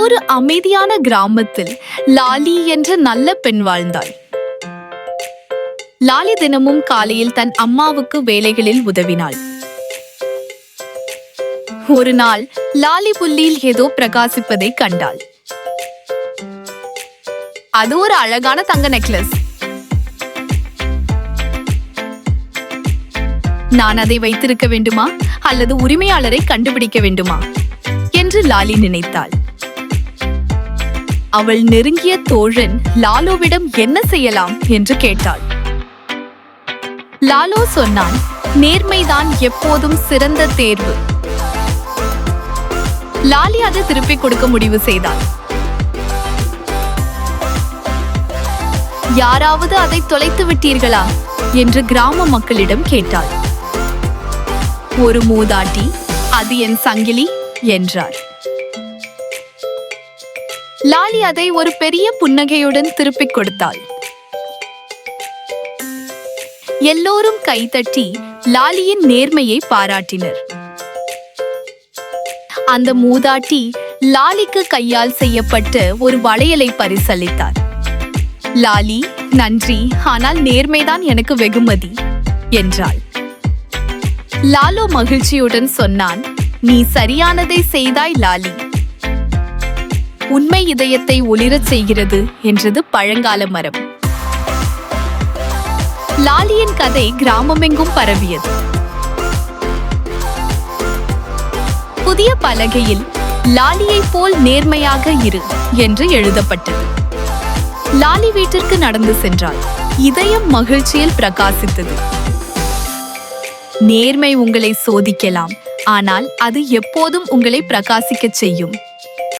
ஒரு அமைதியான கிராமத்தில் லாலி என்ற நல்ல பெண் வாழ்ந்தாள். லாலி தினமும் காலையில் தன் அம்மாவுக்கு வேலைகளில் உதவினாள். ஒரு நாள் லாலி புல்லில் ஏதோ பிரகாசிப்பதை கண்டாள். அது ஒரு அழகான தங்க நெக்லஸ். நான் அதை வைத்திருக்க வேண்டுமா அல்லது உரிமையாளரை கண்டுபிடிக்க வேண்டுமா என்று லாலி நினைத்தாள். அவள் நெருங்கிய தோழன் லாலோவிடம் என்ன செய்யலாம் என்று கேட்டாள். லாலோ சொன்னான், நேர்மைதான் எப்போதும் சிறந்த தேர்வு. லாலி அதை திருப்பிக் கொடுக்க முடிவு செய்தாள். யாராவது அதை தொலைத்து விட்டீர்களா என்று கிராம மக்களிடம் கேட்டாள். ஒரு மூதாட்டி, அது என் சங்கிலி என்றார். லாலி அதை ஒரு பெரிய புன்னகையுடன் திருப்பிக் கொடுத்தாள். எல்லோரும் கைதட்டி லாலியின் நேர்மையை பாராட்டினர். அந்த மூதாட்டி லாலிக்கு கையால் செய்யப்பட்ட ஒரு வளையலை பரிசளித்தார். லாலி, நன்றி, ஆனால் நேர்மைதான் எனக்கு வெகுமதி என்றாள். லாலோ மகிழ்ச்சியுடன் சொன்னான், நீ சரியானதை செய்தாய் லாலி. உண்மை இதயத்தை ஒளிரச் செய்கிறது என்றது பழங்கால மரம். லாலியின் கதை கிராமமெங்கும் பரவியது. புதிய பலகையில் லாலியை போல் நேர்மையாக இரு என்று எழுதப்பட்டது. லாலி வீட்டிற்கு நடந்து சென்றாள். இதயம் மகிழ்ச்சியில் பிரகாசித்தது. நேர்மை உங்களை சோதிக்கலாம், ஆனால் அது எப்போதும் உங்களை பிரகாசிக்கச் செய்யும்.